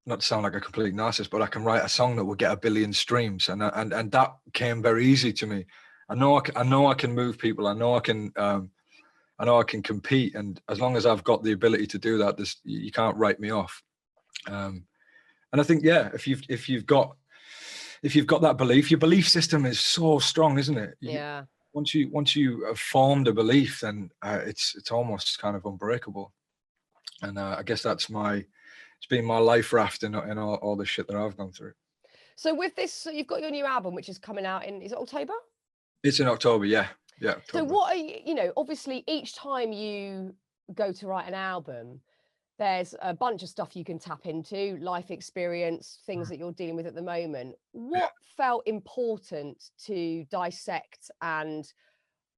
not to sound like a complete narcissist, but I can write a song that will get 1 billion streams, and that came very easy to me. I know I can move people. I know I can compete, and as long as I've got the ability to do that, you can't write me off. And I think, if you've got that belief, your belief system is so strong, isn't it? Yeah. Once you have formed a belief, then it's almost kind of unbreakable. And I guess it's been my life raft in all the shit that I've gone through. So with this, so you've got your new album, which is coming out is it October? It's in October, yeah. October. So what are you, obviously each time you go to write an album, there's a bunch of stuff you can tap into, life experience, things that you're dealing with at the moment. What felt important to dissect and,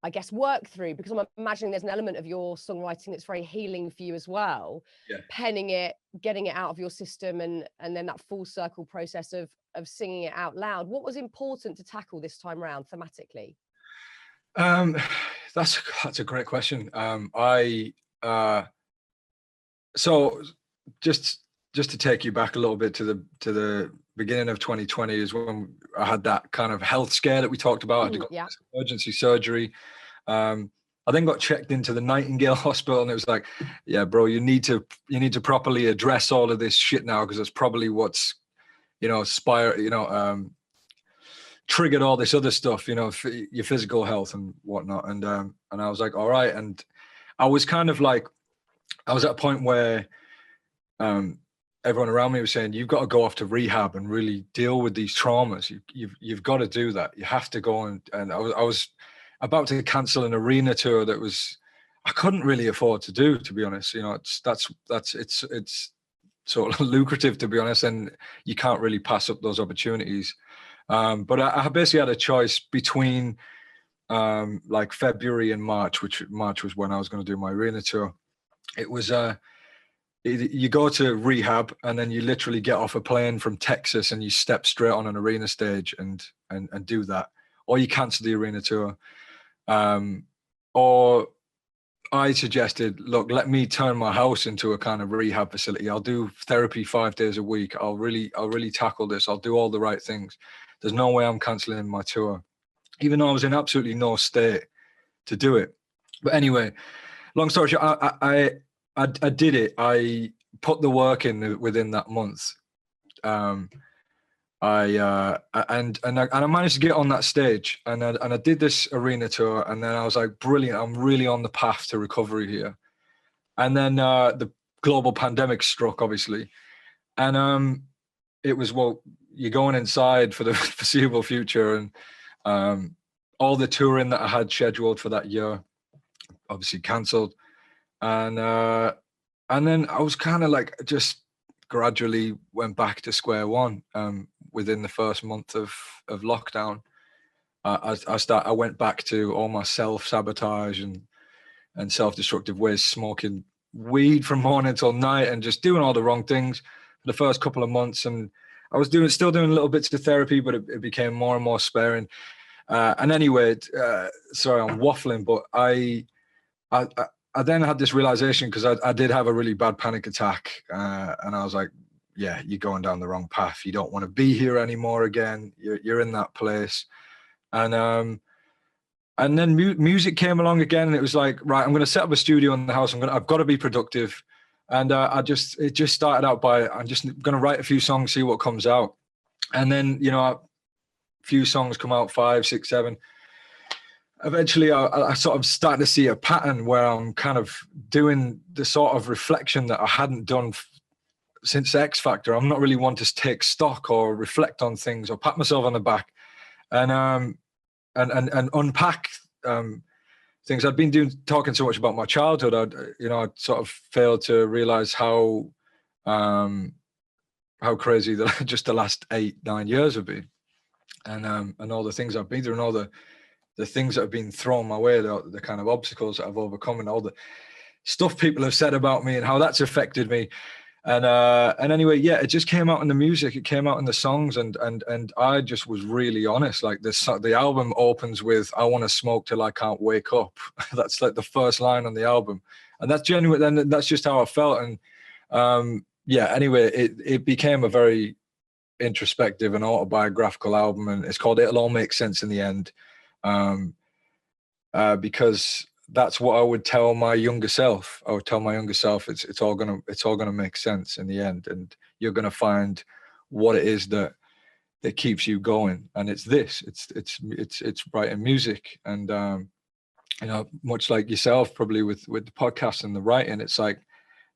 I guess, work through? Because I'm imagining there's an element of your songwriting that's very healing for you as well. Penning it, getting it out of your system, and then that full circle process of singing it out loud. What was important to tackle this time around thematically? That's a great question. So just to take you back a little bit to the beginning of 2020 is when I had that kind of health scare that we talked about. I had to go to emergency surgery. I then got checked into the Nightingale Hospital, and it was like, yeah, bro, you need to properly address all of this shit now, because it's probably what's, triggered all this other stuff, your physical health and whatnot. And I was like, all right. And I was kind of like, I was at a point where everyone around me was saying, you've got to go off to rehab and really deal with these traumas. You've got to do that. You have to go. And I was about to cancel an arena tour that I couldn't really afford to do, to be honest. It's sort of lucrative, to be honest, and you can't really pass up those opportunities. But I basically had a choice between like February and March, which March was when I was going to do my arena tour. It was you go to rehab, and then you literally get off a plane from Texas and you step straight on an arena stage and do that, or you cancel the arena tour. Or I suggested, look, let me turn my house into a kind of rehab facility. I'll do therapy 5 days a week. I'll really tackle this. I'll do all the right things. There's no way I'm canceling my tour, even though I was in absolutely no state to do it. But anyway, long story short, I did it. I put the work in within that month. I managed to get on that stage, and I did this arena tour, and then I was like, brilliant, I'm really on the path to recovery here. And then the global pandemic struck, obviously, And it was, well, you're going inside for the foreseeable future, and all the touring that I had scheduled for that year obviously cancelled, and then I was kind of like just gradually went back to square one within the first month of lockdown. I went back to all my self-sabotage and self-destructive ways, smoking weed from morning till night and just doing all the wrong things for the first couple of months. And I was still doing little bits of therapy, but it became more and more sparing. And anyway, sorry, I'm waffling, but I then had this realization, because I did have a really bad panic attack, and I was like, yeah, you're going down the wrong path. You don't want to be here anymore again. You're in that place. And then music came along again, and it was like, right, I'm going to set up a studio in the house. I've got to be productive. And it just started out by, I'm just going to write a few songs, see what comes out. And then, a few songs come out, 5, 6, 7. Eventually, I sort of started to see a pattern where I'm kind of doing the sort of reflection that I hadn't done since X Factor. I'm not really one to take stock or reflect on things or pat myself on the back and unpack things. I'd been talking so much about my childhood. I'd sort of failed to realize how crazy that just the last 8, 9 years have been, and all the things I've been through, and all the things that have been thrown my way, the kind of obstacles that I've overcome, and all the stuff people have said about me and how that's affected me. And anyway, yeah, it just came out in the music. It came out in the songs, and I just was really honest. Like the album opens with, "I want to smoke till I can't wake up." That's like the first line on the album, and that's genuine. And that's just how I felt. And yeah, anyway, it became a very introspective and autobiographical album, and it's called "It'll All Make Sense in the End," because that's what I would tell my younger self. I would tell my younger self, it's all gonna make sense in the end, and you're gonna find what it is that keeps you going. And it's writing music, and much like yourself, probably with the podcast and the writing, it's like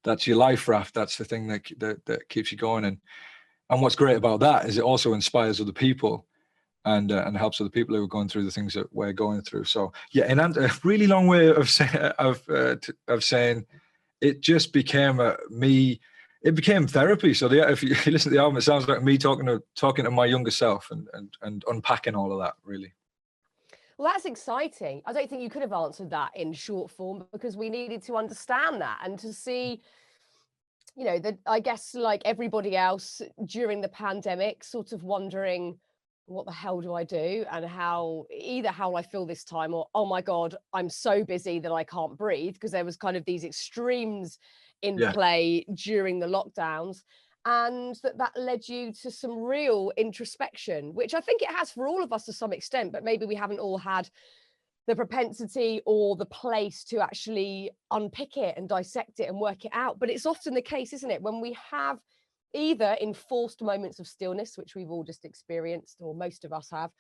that's your life raft. That's the thing that keeps you going. And what's great about that is it also inspires other people. And helps other people who are going through the things that we're going through. So yeah, and a really long way of saying it just became it became therapy. So if you listen to the album, it sounds like me talking to my younger self and unpacking all of that, really. Well, that's exciting. I don't think you could have answered that in short form, because we needed to understand that and to see, that I guess like everybody else during the pandemic, sort of wondering, what the hell do I do? And how I feel this time, or, oh my God, I'm so busy that I can't breathe, because there was kind of these extremes in play during the lockdowns. And that led you to some real introspection, which I think it has for all of us to some extent, but maybe we haven't all had the propensity or the place to actually unpick it and dissect it and work it out. But it's often the case, isn't it, when we have either enforced moments of stillness, which we've all just experienced, or most of us have,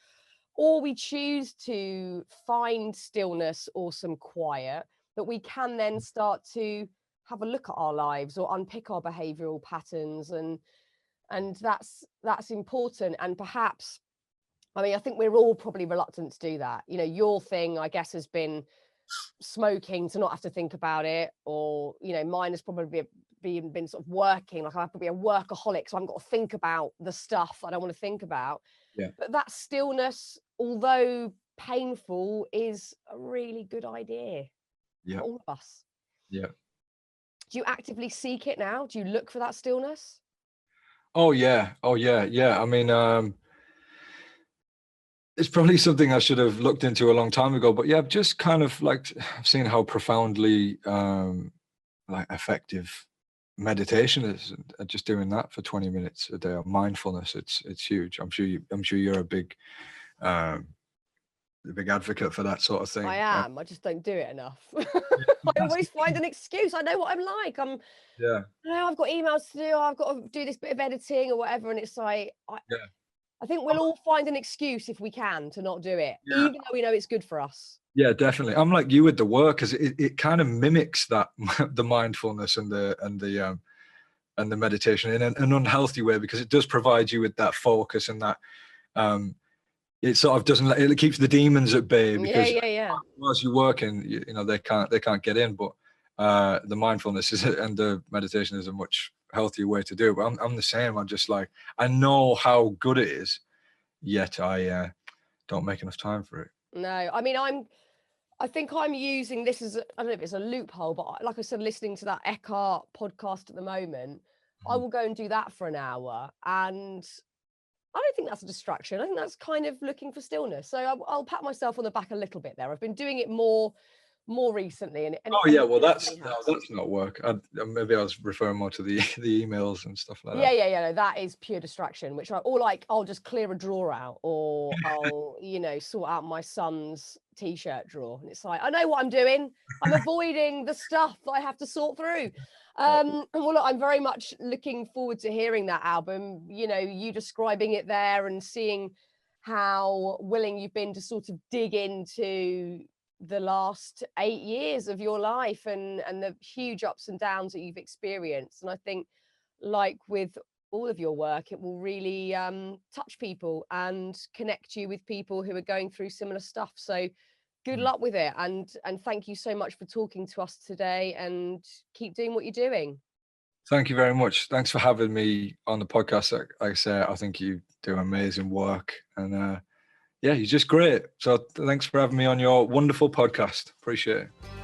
or we choose to find stillness or some quiet, that we can then start to have a look at our lives or unpick our behavioral patterns. And that's important. And perhaps, I mean, I think we're all probably reluctant to do that. Your thing, I guess, has been smoking to not have to think about it, or mine has probably been sort of working, like I have to be a workaholic, so I've got to think about the stuff I don't want to think about. But that stillness, although painful, is a really good idea for all of us. Do you actively seek it now? Do you look for that stillness? Oh yeah. I mean, it's probably something I should have looked into a long time ago, but yeah, I've just kind of like seen how profoundly like effective meditation is, and just doing that for 20 minutes a day, or mindfulness, it's huge. I'm sure you're a big advocate for that sort of thing. I am. I just don't do it enough. I always find an excuse. I know what I'm like. I've got emails to do. I've got to do this bit of editing or whatever, and it's like I think we'll all find an excuse if we can to not do it, even though we know it's good for us. Yeah, definitely. I'm like you with the work, because it kind of mimics that the mindfulness and the and the meditation in an unhealthy way, because it does provide you with that focus and that it sort of doesn't it keeps the demons at bay, because as you're working, you know, they can't get in. But the mindfulness and the meditation is a much healthier way to do it. But I'm the same. I'm just like, I know how good it is, yet I don't make enough time for it. No, I mean, I think I'm using this as, I don't know if it's a loophole, but like I said, listening to that Eckhart podcast at the moment, I will go and do that for an hour. And I don't think that's a distraction. I think that's kind of looking for stillness. So I'll pat myself on the back a little bit there. I've been doing it more recently. And well, that's not work. Maybe I was referring more to the emails and stuff like that. No, that is pure distraction, which I'll just clear a drawer out, or I'll, you know, sort out my son's t-shirt drawer. And it's like, I know what I'm doing. I'm avoiding the stuff that I have to sort through. Well, look, I'm very much looking forward to hearing that album, you know, you describing it there and seeing how willing you've been to sort of dig into the last 8 years of your life and the huge ups and downs that you've experienced. And I think, like with all of your work, it will really touch people and connect you with people who are going through similar stuff. So good luck with it, and thank you so much for talking to us today, and keep doing what you're doing. Thank you very much. Thanks for having me on the podcast. Like I say, I think you do amazing work, and yeah, you're just great. So thanks for having me on your wonderful podcast. Appreciate it.